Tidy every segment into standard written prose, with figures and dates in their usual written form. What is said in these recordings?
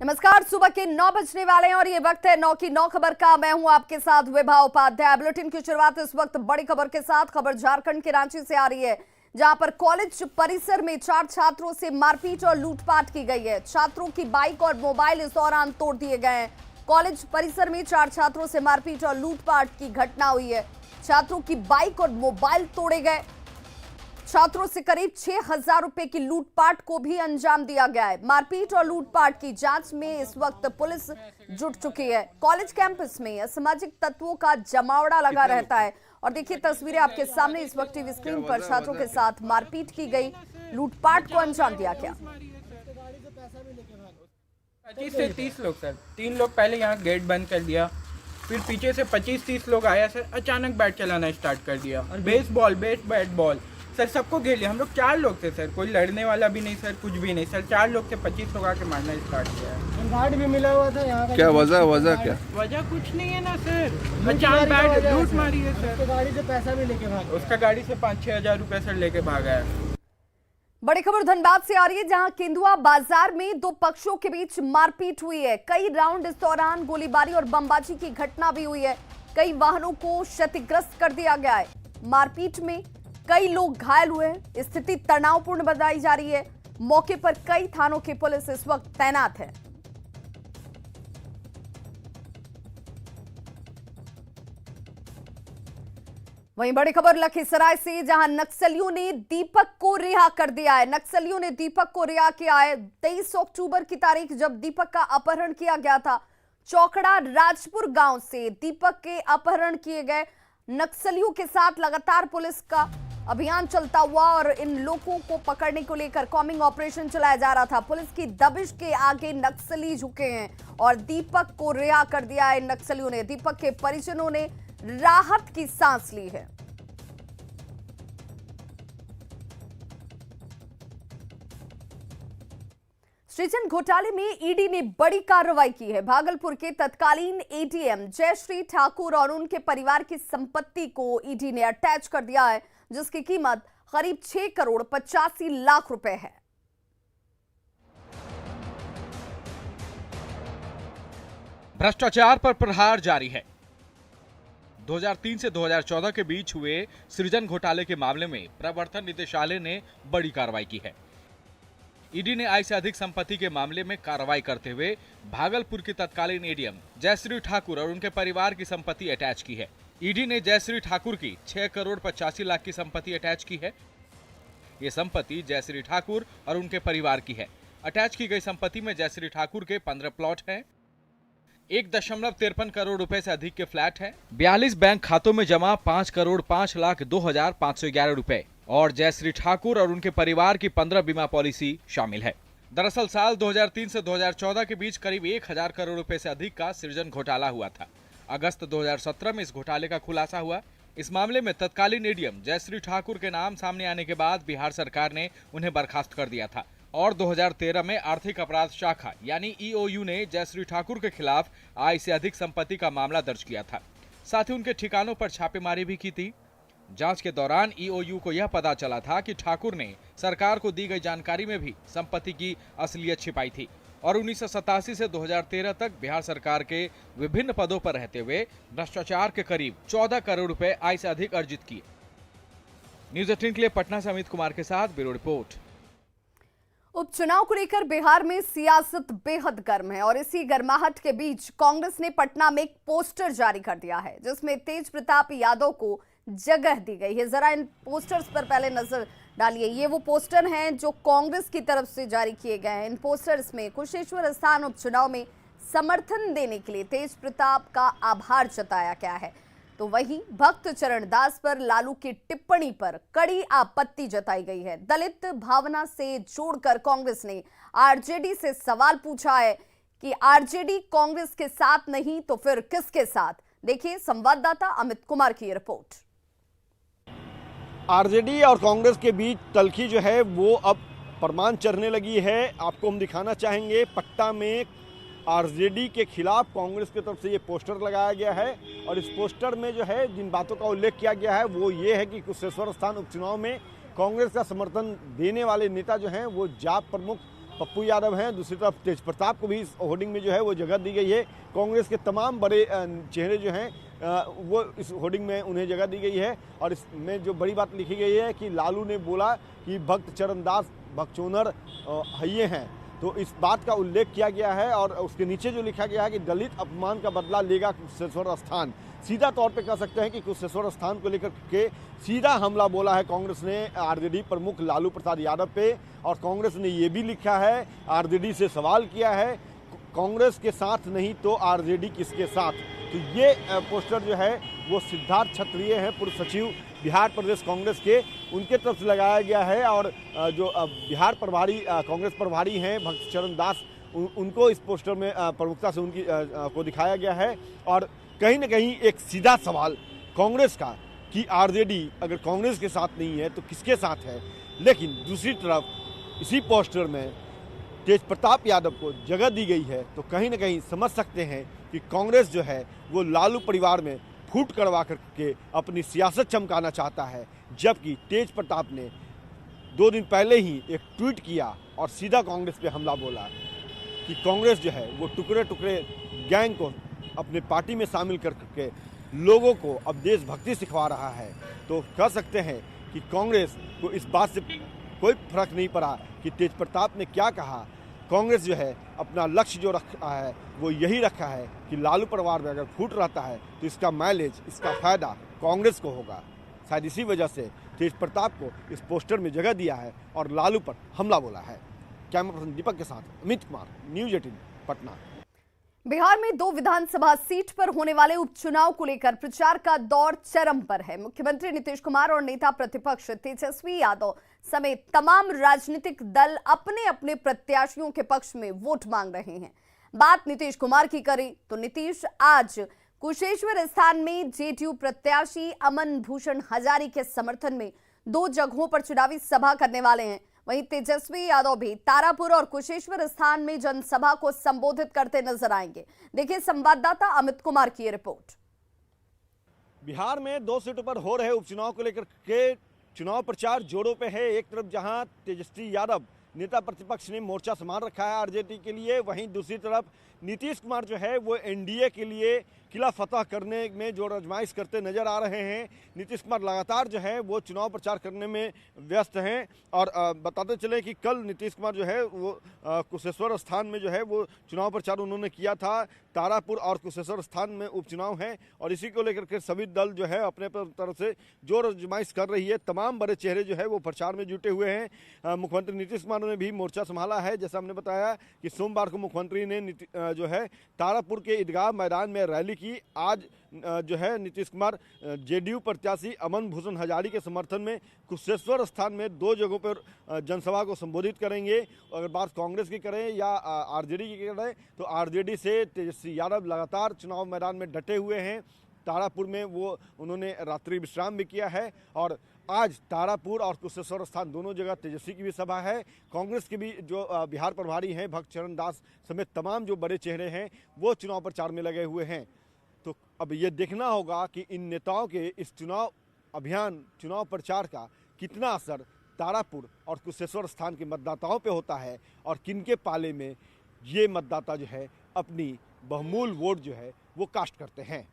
नमस्कार, सुबह के 9 बजने वाले हैं और ये वक्त है 9 की 9 खबर का। मैं हूं आपके साथ विभा उपाध्याय। बुलेटिन की शुरुआत इस वक्त बड़ी खबर के साथ। खबर झारखंड के रांची से आ रही है, जहां पर कॉलेज परिसर में 4 छात्रों से मारपीट और लूटपाट की गई है। छात्रों की बाइक और मोबाइल इस दौरान तोड़ दिए गए हैं। कॉलेज परिसर में 4 छात्रों से मारपीट और लूटपाट की घटना हुई है। छात्रों की बाइक और मोबाइल तोड़े गए। छात्रों से करीब 6,000 रुपए की लूटपाट को भी अंजाम दिया गया है। मारपीट और लूटपाट की जांच में इस वक्त पुलिस जुट चुकी है। कॉलेज कैंपस में असामाजिक तत्वों का जमावड़ा लगा रहता है और देखिए तस्वीरें आपके सामने इस वक्त टीवी स्क्रीन पर। छात्रों के साथ मारपीट की गई, लूटपाट को अंजाम दिया गया। 25 से 30 लोग सर, 3 लोग पहले यहाँ गेट बंद कर दिया, फिर पीछे से 25-30 लोग आया सर, अचानक बैट चलाना स्टार्ट कर दिया और बेसबॉल बैट बॉल सर सबको घेर लिया। हम लोग 4 लोग थे सर, कोई लड़ने वाला भी नहीं सर, कुछ भी नहीं सर। 4 लोग थे, 25 लोग आके मारना स्टार्ट किया है। गार्ड भी मिला हुआ था यहाँ का। क्या वजह क्या? वजह कुछ नहीं है ना सर, अचानक बैट लूट मारी है सर। गाड़ी से पैसा भी लेके भागा। उसका गाड़ी से 5-6 हज़ार रुपये सर लेके भागा है। बड़ी खबर धनबाद से आ रही है, जहां केंदुआ बाजार में 2 पक्षों के बीच मारपीट हुई है। कई राउंड इस दौरान गोलीबारी और बमबाजी की घटना भी हुई है। कई वाहनों को क्षतिग्रस्त कर दिया गया है। मारपीट में कई लोग घायल हुए हैं। स्थिति तनावपूर्ण बताई जा रही है। मौके पर कई थानों की पुलिस इस वक्त तैनात है। वहीं बड़ी खबर लखीसराय से, जहां नक्सलियों ने दीपक को रिहा कर दिया है। नक्सलियों ने दीपक को रिहा किया है। 23 अक्टूबर की तारीख जब दीपक का अपहरण किया गया था। चौकड़ा राजपुर गांव से दीपक के अपहरण किए गए। नक्सलियों के साथ लगातार पुलिस का अभियान चलता हुआ और इन लोगों को पकड़ने को लेकर कॉम्बिंग ऑपरेशन चलाया जा रहा था। पुलिस की दबिश के आगे नक्सली झुके हैं और दीपक को रिहा कर दिया है नक्सलियों ने। दीपक के परिजनों ने राहत की सांस ली है। सृजन घोटाले में ईडी ने बड़ी कार्रवाई की है। भागलपुर के तत्कालीन एडीएम जयश्री ठाकुर और उनके परिवार की संपत्ति को ईडी ने अटैच कर दिया है, जिसकी कीमत करीब 6 करोड़ 85 लाख रुपए है। भ्रष्टाचार पर प्रहार जारी है। 2003 से 2014 के बीच हुए सृजन घोटाले के मामले में प्रवर्तन निदेशालय ने बड़ी कार्रवाई की है। ईडी ने आय से अधिक संपत्ति के मामले में कार्रवाई करते हुए भागलपुर की तत्कालीन एडीएम जयश्री ठाकुर और उनके परिवार की संपत्ति अटैच की है। ईडी ने जयश्री ठाकुर की 6 करोड़ 85 लाख की संपत्ति अटैच की है। ये संपत्ति जयश्री ठाकुर और उनके परिवार की है। अटैच की गई संपत्ति में जयश्री ठाकुर के 15 प्लॉट हैं, 1.53 करोड़ रुपए से अधिक के फ्लैट हैं, 42 बैंक खातों में जमा 5 करोड़ 5 लाख 2,511 रुपए और जयश्री ठाकुर और उनके परिवार की 15 बीमा पॉलिसी शामिल है। दरअसल साल 2003 से 2014 के बीच करीब 1,000 करोड़ रुपए से अधिक का सृजन घोटाला हुआ था। अगस्त 2017 में इस घोटाले का खुलासा हुआ। इस मामले में तत्कालीन एडीएम जयश्री ठाकुर के नाम सामने आने के बाद बिहार सरकार ने उन्हें बर्खास्त कर दिया था और 2013 में आर्थिक अपराध शाखा यानी ईओयू ने जयश्री ठाकुर के खिलाफ आय से अधिक संपत्ति का मामला दर्ज किया था। साथ ही उनके ठिकानों पर छापेमारी भी की थी। जांच के दौरान ईओयू को यह पता चला था कि ठाकुर ने सरकार को दी गई जानकारी में भी संपत्ति की असलियत छिपाई थी और 1987 से 2013 तक बिहार सरकार के विभिन्न पदों पर रहते हुए भ्रष्टाचार के करीब 14 करोड़ रुपए आय से अधिक अर्जित किए। न्यूज 18 के लिए पटना से अमित कुमार के साथ ब्यूरो रिपोर्ट। उपचुनाव को लेकर बिहार में सियासत बेहद गर्म है और इसी गर्माहट के बीच कांग्रेस ने पटना में एक पोस्टर जारी कर दिया है, जिसमें तेज प्रताप यादव को जगह दी गई है। जरा इन पोस्टर्स पर पहले नजर डालिए। ये वो पोस्टर हैं जो कांग्रेस की तरफ से जारी किए गए हैं। इन पोस्टर्स में कुशेश्वर स्थान उपचुनाव में समर्थन देने के लिए तेज प्रताप का आभार जताया गया है, तो वहीं भक्त चरण दास पर लालू की टिप्पणी पर कड़ी आपत्ति जताई गई है। दलित भावना से जोड़कर कांग्रेस ने आरजेडी से सवाल पूछा है कि आरजेडी कांग्रेस के साथ नहीं तो फिर किसके साथ। देखिए संवाददाता अमित कुमार की रिपोर्ट। आरजेडी और कांग्रेस के बीच तल्खी जो है वो अब परमान चढ़ने लगी है। आपको हम दिखाना चाहेंगे, पटना में आरजेडी के खिलाफ कांग्रेस की तरफ से ये पोस्टर लगाया गया है और इस पोस्टर में जो है जिन बातों का उल्लेख किया गया है वो ये है कि कुशेश्वर स्थान उपचुनाव में कांग्रेस का समर्थन देने वाले नेता जो हैं वो जाप प्रमुख पप्पू यादव हैं, दूसरी तरफ तेज प्रताप को भी इस होर्डिंग में जो है वो जगह दी गई है। कांग्रेस के तमाम बड़े चेहरे जो हैं वो इस होर्डिंग में उन्हें जगह दी गई है। और इसमें जो बड़ी बात लिखी गई है कि लालू ने बोला कि भक्त चरणदास भगचोनर हइये हैं, तो इस बात का उल्लेख किया गया है। और उसके नीचे जो लिखा गया है कि दलित अपमान का बदला लेगा कुशेश्वर स्थान। सीधा तौर पे कह सकते हैं कि कुशेश्वर स्थान को लेकर के सीधा हमला बोला है कांग्रेस ने आरजेडी प्रमुख लालू प्रसाद यादव पे। और कांग्रेस ने ये भी लिखा है, आरजेडी से सवाल किया है, कांग्रेस के साथ नहीं तो आरजेडी किसके साथ। तो ये पोस्टर जो है वो सिद्धार्थ क्षत्रिय हैं, पूर्व सचिव बिहार प्रदेश कांग्रेस के, उनके तरफ से लगाया गया है। और जो बिहार प्रभारी कांग्रेस प्रभारी हैं भक्त चरण दास, उनको इस पोस्टर में प्रमुखता से उनकी को दिखाया गया है। और कहीं ना कहीं एक सीधा सवाल कांग्रेस का कि आरजेडी अगर कांग्रेस के साथ नहीं है तो किसके साथ है। लेकिन दूसरी तरफ इसी पोस्टर में तेज प्रताप यादव को जगह दी गई है, तो कहीं ना कहीं समझ सकते हैं कि कांग्रेस जो है वो लालू परिवार में फूट करवा करके अपनी सियासत चमकाना चाहता है। जबकि तेज प्रताप ने 2 दिन पहले ही एक ट्वीट किया और सीधा कांग्रेस पे हमला बोला कि कांग्रेस जो है वो टुकड़े टुकड़े गैंग को अपने पार्टी में शामिल करके लोगों को अब देशभक्ति सिखवा रहा है। तो कह सकते हैं कि कांग्रेस को इस बात से कोई फर्क नहीं पड़ा कि तेज प्रताप ने क्या कहा। कांग्रेस जो है अपना लक्ष्य जो रखा है वो यही रखा है कि लालू परिवार में अगर फूट रहता है तो इसका माइलेज, इसका फायदा कांग्रेस को होगा। शायद इसी वजह से तेज प्रताप को इस पोस्टर में जगह दिया है और लालू पर हमला बोला है। कैमरा पर्सन दीपक के साथ अमित कुमार, न्यूज़ 18 पटना। बिहार में 2 विधानसभा सीट पर होने वाले उपचुनाव को लेकर प्रचार का दौर चरम पर है। मुख्यमंत्री नीतीश कुमार और नेता प्रतिपक्ष तेजस्वी यादव समेत तमाम राजनीतिक दल अपने अपने प्रत्याशियों के पक्ष में वोट मांग रहे हैं। बात नीतीश कुमार की करें तो नीतीश आज कुशेश्वर स्थान में जेडीयू प्रत्याशी अमन भूषण हजारी के समर्थन में 2 जगहों पर चुनावी सभा करने वाले हैं। वहीं तेजस्वी यादव भी तारापुर और कुशेश्वर स्थान में जनसभा को संबोधित करते नजर आएंगे। देखिए संवाददाता अमित कुमार की रिपोर्ट। बिहार में 2 सीटों पर हो रहे उपचुनाव को लेकर के चुनाव प्रचार जोरों पे है। एक तरफ जहां तेजस्वी यादव नेता प्रतिपक्ष ने मोर्चा संभाल रखा है आरजेडी के लिए, वहीं दूसरी तरफ नीतीश कुमार जो है वो एनडीए के लिए किला फतह करने में जो आजमाइश करते नजर आ रहे हैं। नीतीश कुमार लगातार जो है वो चुनाव प्रचार करने में व्यस्त हैं। और बताते चले कि कल नीतीश कुमार जो है वो कुशेश्वर स्थान में जो है वो चुनाव प्रचार उन्होंने किया था। तारापुर और कुशेश्वर स्थान में उपचुनाव हैं और इसी को लेकर के सभी दल जो है अपने तरफ से जोर आजमाइश कर रही है। तमाम बड़े चेहरे जो है वो प्रचार में जुटे हुए हैं। मुख्यमंत्री नीतीश कुमार ने भी मोर्चा संभाला है। जैसा हमने बताया कि सोमवार को मुख्यमंत्री ने जो है तारापुर के ईदगाह मैदान में रैली की। आज जो है नीतीश कुमार जेडीयू प्रत्याशी अमन भूषण हजारी के समर्थन में कुशेश्वर स्थान में 2 जगहों पर जनसभा को संबोधित करेंगे। अगर बात कांग्रेस की करें या आरजेडी की करें तो आरजेडी से तेजस्वी यादव लगातार चुनाव मैदान में डटे हुए हैं। तारापुर में वो उन्होंने रात्रि विश्राम भी किया है और आज तारापुर और कुशेश्वर स्थान दोनों जगह तेजस्वी की भी सभा है। कांग्रेस के भी जो बिहार प्रभारी हैं भक्त चरण दास समेत तमाम जो बड़े चेहरे हैं वो चुनाव प्रचार में लगे हुए हैं। तो अब ये देखना होगा कि इन नेताओं के इस चुनाव अभियान, चुनाव प्रचार का कितना असर तारापुर और कुशेश्वर स्थान के मतदाताओं पे होता है और किनके पाले में ये मतदाता जो है अपनी बहुमूल्य वोट जो है वो कास्ट करते हैं।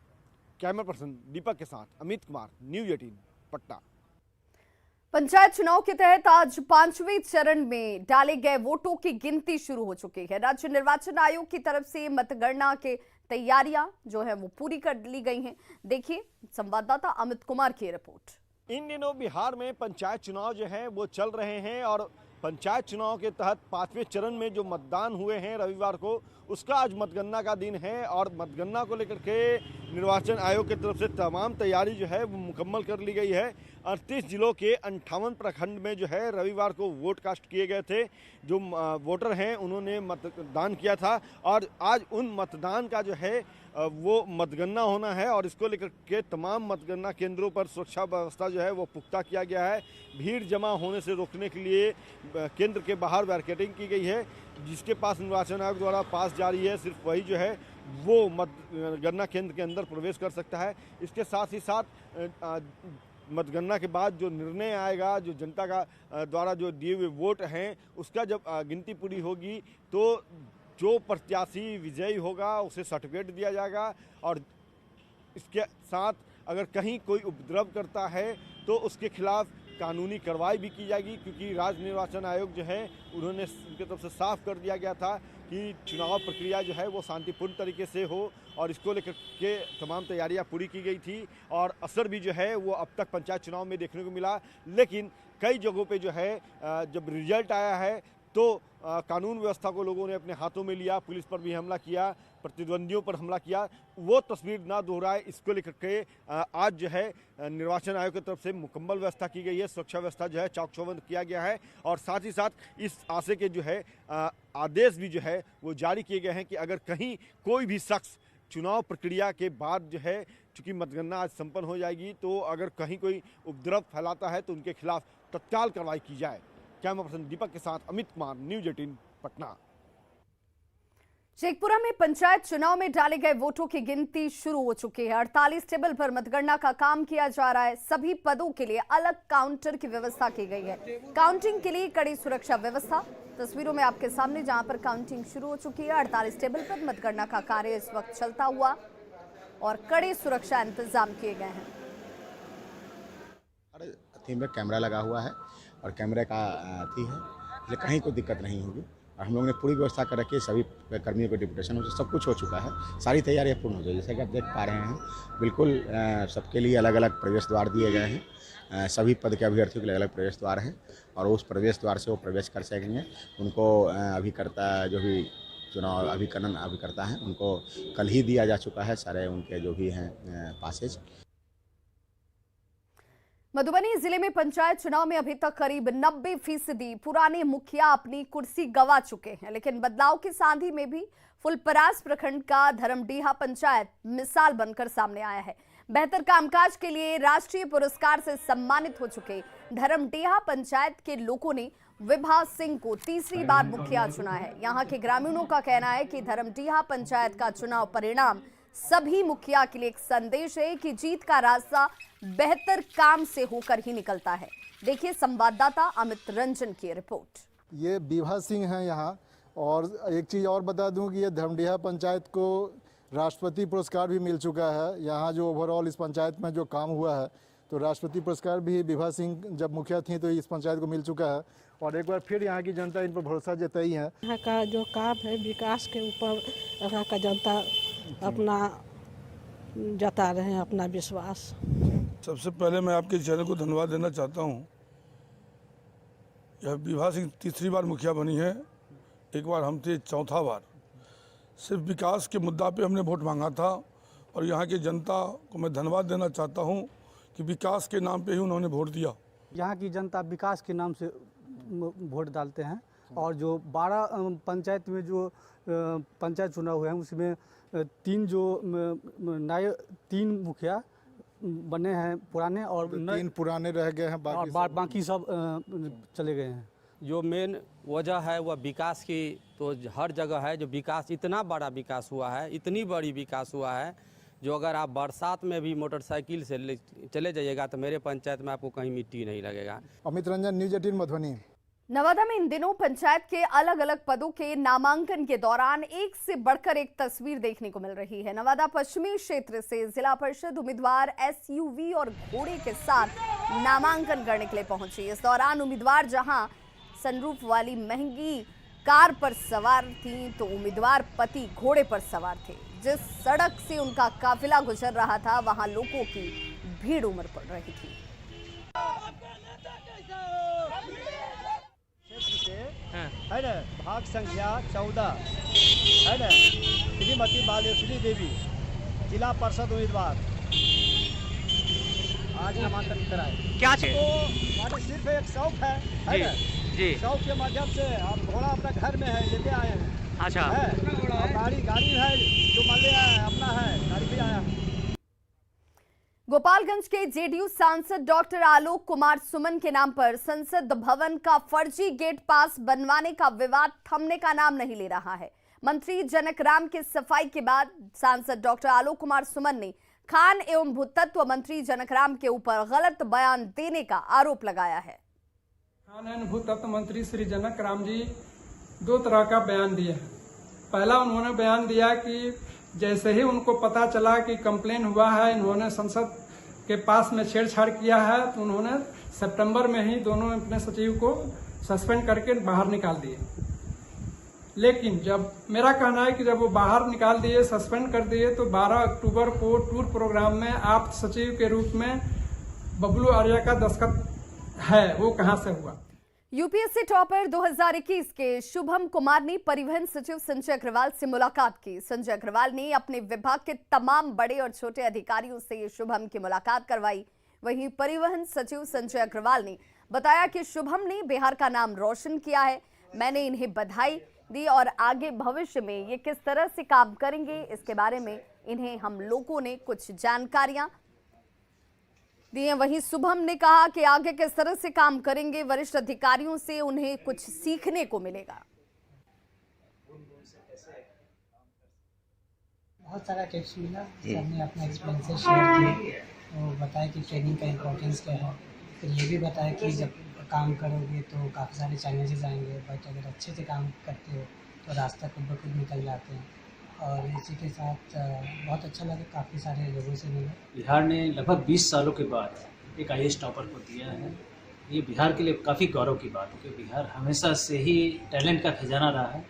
कैमरा पर्सन दीपक के साथ अमित कुमार, न्यूज़ 18 पटना। पंचायत चुनाव के तहत आज 5वें चरण में डाले गए वोटों की गिनती शुरू हो चुकी है। राज्य निर्वाचन आयोग की तरफ से मतगणना के तैयारियां जो है वो पूरी कर ली गई हैं। देखिए संवाददाता अमित कुमार की रिपोर्ट। इन दिनों बिहार में पंचायत चुनाव जो है वो चल रहे हैं और पंचायत चुनाव के तहत 5वें चरण में जो मतदान हुए हैं रविवार को, उसका आज मतगणना का दिन है। और मतगणना को लेकर के निर्वाचन आयोग की तरफ से तमाम तैयारी जो है वो मुकम्मल कर ली गई है। 38 जिलों के 58 प्रखंड में जो है रविवार को वोट कास्ट किए गए थे। जो वोटर हैं उन्होंने मतदान किया था और आज उन मतदान का जो है वो मतगणना होना है और इसको लेकर के तमाम मतगणना केंद्रों पर सुरक्षा व्यवस्था जो है वो पुख्ता किया गया है। भीड़ जमा होने से रोकने के लिए केंद्र के बाहर बैरिकेडिंग की गई है। जिसके पास निर्वाचन आयोग द्वारा पास जारी है सिर्फ वही जो है वो मतगणना केंद्र के अंदर प्रवेश कर सकता है। इसके साथ ही साथ मतगणना के बाद जो निर्णय आएगा, जो जनता का द्वारा जो दिए हुए वोट हैं, उसका जब गिनती पूरी होगी तो जो प्रत्याशी विजयी होगा उसे सर्टिफिकेट दिया जाएगा। और इसके साथ अगर कहीं कोई उपद्रव करता है तो उसके खिलाफ कानूनी कार्रवाई भी की जाएगी, क्योंकि राज्य निर्वाचन आयोग जो है उन्होंने उनकी तरफ से साफ कर दिया गया था कि चुनाव प्रक्रिया जो है वो शांतिपूर्ण तरीके से हो, और इसको लेकर के तमाम तैयारियां पूरी की गई थी। और असर भी जो है वो अब तक पंचायत चुनाव में देखने को मिला। लेकिन कई जगहों पे जो है जब रिजल्ट आया है तो कानून व्यवस्था को लोगों ने अपने हाथों में लिया, पुलिस पर भी हमला किया, प्रतिद्वंदियों पर हमला किया। वो तस्वीर ना दोहराए, इसको लेकर के आज जो है निर्वाचन आयोग की तरफ से मुकम्मल व्यवस्था की गई है। सुरक्षा व्यवस्था जो है चाक चौबंद किया गया है, और साथ ही साथ इस आशय के जो है आदेश भी जो है वो जारी किए गए हैं कि अगर कहीं कोई भी शख्स चुनाव प्रक्रिया के बाद जो है, चूंकि मतगणना आज संपन्न हो जाएगी, तो अगर कहीं कोई उपद्रव फैलाता है तो उनके खिलाफ तत्काल कार्रवाई की जाए। कैमरा पर्सन दीपक के साथ अमित कुमार, न्यूज 18 पटना। शेखपुरा में पंचायत चुनाव में डाले गए वोटों की गिनती शुरू हो चुकी है। 48 टेबल पर मतगणना का काम किया जा रहा है। सभी पदों के लिए अलग काउंटर की व्यवस्था की गई है। काउंटिंग के लिए कड़ी सुरक्षा व्यवस्था तस्वीरों में आपके सामने, जहां पर काउंटिंग शुरू हो चुकी है। 48 टेबल पर मतगणना का कार्य इस वक्त चलता हुआ और कड़े सुरक्षा इंतजाम किए गए हैं। थीम में कैमरा लगा हुआ है और कैमरे का थी है, इसलिए कहीं कोई दिक्कत नहीं होगी। और हम लोगों ने पूरी व्यवस्था कर रखी है, सभी कर्मियों को डिप्यूटेशन हो, सब कुछ हो चुका है, सारी तैयारियां पूर्ण हो जाए। जैसे कि आप देख पा रहे हैं, बिल्कुल सबके लिए अलग अलग प्रवेश द्वार दिए गए हैं। सभी पद के अभ्यर्थियों के लिए अलग प्रवेश द्वार हैं, और उस प्रवेश द्वार से वो प्रवेश कर सकेंगे। उनको अभिकर्ता जो भी चुनाव अभिकरण अभिकर्ता हैं, उनको कल ही दिया जा चुका है सारे उनके जो भी हैं पासेज। मधुबनी जिले में पंचायत चुनाव में अभी तक करीब 90% पुराने मुखिया अपनी कुर्सी गंवा चुके हैं, लेकिन बदलाव की सांधी में भी फुलपरास प्रखंड का धर्मडीहा पंचायत मिसाल बनकर सामने आया है। बेहतर कामकाज के लिए राष्ट्रीय पुरस्कार से सम्मानित हो चुके धर्मडीहा पंचायत के लोगों ने विभा सिंह को तीसरी बार मुखिया चुना है। यहाँ के ग्रामीणों का कहना है कि धर्मडीहा पंचायत का चुनाव परिणाम सभी मुखिया के लिए एक संदेश है कि जीत का रास्ता बेहतर काम से होकर ही निकलता है। देखिए संवाददाता अमित रंजन की रिपोर्ट। ये विभा सिंह हैं यहाँ, और एक चीज़ और बता दूं कि ये धर्मडीहा पंचायत को राष्ट्रपति पुरस्कार भी मिल चुका है। यहाँ जो ओवरऑल इस पंचायत में जो काम हुआ है, तो राष्ट्रपति पुरस्कार भी विभा सिंह जब मुखिया थी तो इस पंचायत को मिल चुका है। और एक बार फिर यहाँ की जनता इन पर भरोसा जताई है। यहाँ का जो काम है विकास के ऊपर यहाँ का जनता अपना जता रहे हैं अपना विश्वास। सबसे पहले मैं आपके चैनल को धन्यवाद देना चाहता हूँ। यह विभा सिंह तीसरी बार मुखिया बनी है, एक बार हम थे चौथा बार। सिर्फ विकास के मुद्दा पे हमने वोट मांगा था, और यहाँ की जनता को मैं धन्यवाद देना चाहता हूँ कि विकास के नाम पे ही उन्होंने वोट दिया। यहाँ की जनता विकास के नाम से वोट डालते हैं, और जो 12 पंचायत में जो पंचायत चुनाव हुए हैं उसमें तीन मुखिया बने हैं पुराने, और 3 पुराने रह गए हैं, बाकी सब चले गए हैं। जो मेन वजह है वह विकास की, तो हर जगह है जो विकास, इतना बड़ा विकास हुआ है, इतनी बड़ी विकास हुआ है, जो अगर आप बरसात में भी मोटरसाइकिल से चले जाइएगा तो मेरे पंचायत में आपको कहीं मिट्टी नहीं लगेगा। अमित रंजन, न्यूज 18 मधुबनी। नवादा में इन दिनों पंचायत के अलग अलग पदों के नामांकन के दौरान एक से बढ़कर एक तस्वीर देखने को मिल रही है। नवादा पश्चिमी क्षेत्र से जिला परिषद उम्मीदवार SUV और घोड़े के साथ नामांकन करने के लिए पहुंची। इस दौरान उम्मीदवार जहां सनरूफ वाली महंगी कार पर सवार थी, तो उम्मीदवार पति घोड़े पर सवार थे। जिस सड़क से उनका काफिला गुजर रहा था, वहां लोगों की भीड़ उमड़ पड़ रही थी। है ना, भाग संख्या 14 है ना, श्रीमती बालेश्वरी देवी जिला परिषद उम्मीदवार आज नामांकन कराए। क्या तो सिर्फ एक शौक है ना, जी शौक के माध्यम से हम घोड़ा अपना घर में है लेके आए हैं। अच्छा है, गाड़ी है जो मान लिया अपना है, गाड़ी भी आया है। गोपालगंज के जेडीयू सांसद डॉक्टर आलोक कुमार सुमन के नाम पर संसद भवन का फर्जी गेट पास बनवाने का विवाद थमने का नाम नहीं ले रहा है। मंत्री जनक राम के सफाई के बाद सांसद डॉक्टर आलोक कुमार सुमन ने खान एवं भूतत्व मंत्री जनकराम के ऊपर गलत बयान देने का आरोप लगाया है। खान एवं भूतत्व मंत्री श्री जनकराम जी दो तरह का बयान दिए हैं। पहला उन्होंने बयान दिया कि जैसे ही उनको पता चला कि कंप्लेन हुआ है, इन्होंने संसद के पास में छेड़छाड़ किया है, तो उन्होंने सितंबर में ही दोनों अपने सचिव को सस्पेंड करके बाहर निकाल दिए। लेकिन जब मेरा कहना है कि जब वो बाहर निकाल दिए, सस्पेंड कर दिए, तो 12 अक्टूबर को टूर प्रोग्राम में आप सचिव के रूप में बबलू आर्या का दस्तखत है, वो कहां से हुआ? यूपीएससी टॉपर 2021 के शुभम कुमार ने परिवहन सचिव संजय अग्रवाल से मुलाकात की। संजय अग्रवाल ने अपने विभाग के तमाम बड़े और छोटे अधिकारियों से शुभम की मुलाकात करवाई। वहीं परिवहन सचिव संजय अग्रवाल ने बताया कि शुभम ने बिहार का नाम रोशन किया है। मैंने इन्हें बधाई दी और आगे भविष्य में ये किस तरह से काम करेंगे, इसके बारे में इन्हें हम लोगों ने कुछ जानकारियां दी हैं। वहीं शुभम ने कहा कि आगे किस तरह से काम करेंगे, वरिष्ठ अधिकारियों से उन्हें कुछ सीखने को मिलेगा। बहुत सारा टिप्स मिला, सबने अपना एक्सपीरियंस शेयर किए, तो बताया कि ट्रेनिंग का इम्पोर्टेंस क्या है। फिर ये भी बताया कि जब काम करोगे तो काफ़ी सारे चैलेंजेस आएंगे, बट अगर अच्छे से काम करते हो तो रास्ता खुद ब खुद निकल जाते हैं। और इसी के साथ बहुत अच्छा लगा, काफ़ी सारे लोगों से मिले। बिहार ने लगभग 20 सालों के बाद एक IAS टॉपर को दिया है। ये बिहार के लिए काफ़ी गौरव की बात है, क्योंकि बिहार हमेशा से ही टैलेंट का खजाना रहा है।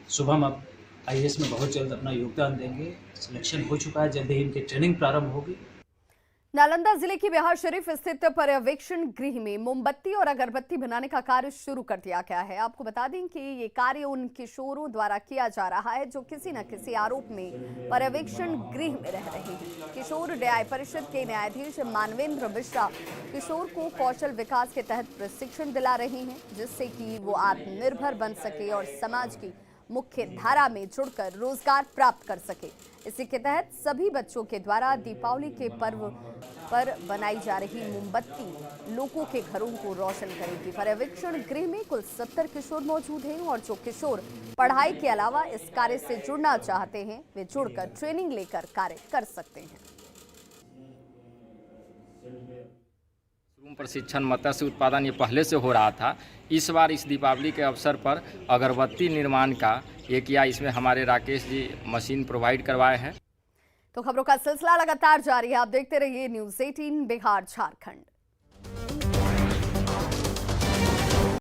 शुभम अब IAS में बहुत जल्द अपना योगदान देंगे। सिलेक्शन हो चुका है, जल्द ही इनकी ट्रेनिंग प्रारंभ होगी। नालंदा जिले की बिहार शरीफ स्थित पर्यवेक्षण गृह में मोमबत्ती और अगरबत्ती बनाने का कार्य शुरू कर दिया गया है। आपको बता दें कि ये कार्य उन किशोरों द्वारा किया जा रहा है जो किसी न किसी आरोप में पर्यवेक्षण गृह में रह रहे हैं। किशोर न्याय परिषद के न्यायाधीश मानवेंद्र मिश्रा किशोर को कौशल विकास के तहत प्रशिक्षण दिला रहे हैं, जिससे कि वो आत्मनिर्भर बन सके और समाज की मुख्य धारा में जुड़कर रोजगार प्राप्त कर सके। इसी के तहत सभी बच्चों के द्वारा दीपावली के पर्व पर बनाई जा रही मोमबत्ती लोगों के घरों को रोशन करेगी। पर्यवेक्षण गृह में कुल 70 किशोर मौजूद हैं और जो किशोर पढ़ाई के अलावा इस कार्य से जुड़ना चाहते हैं, वे जुड़कर ट्रेनिंग लेकर कार्य कर सकते हैं। प्रशिक्षण मत्स्य उत्पादन ये पहले से हो रहा था। इस बार इस दीपावली के अवसर पर अगरबत्ती निर्माण का ये किया, इसमें हमारे राकेश जी मशीन प्रोवाइड करवाए हैं। तो खबरों का सिलसिला लगातार जारी है, आप देखते रहिए न्यूज़ 18 बिहार झारखंड।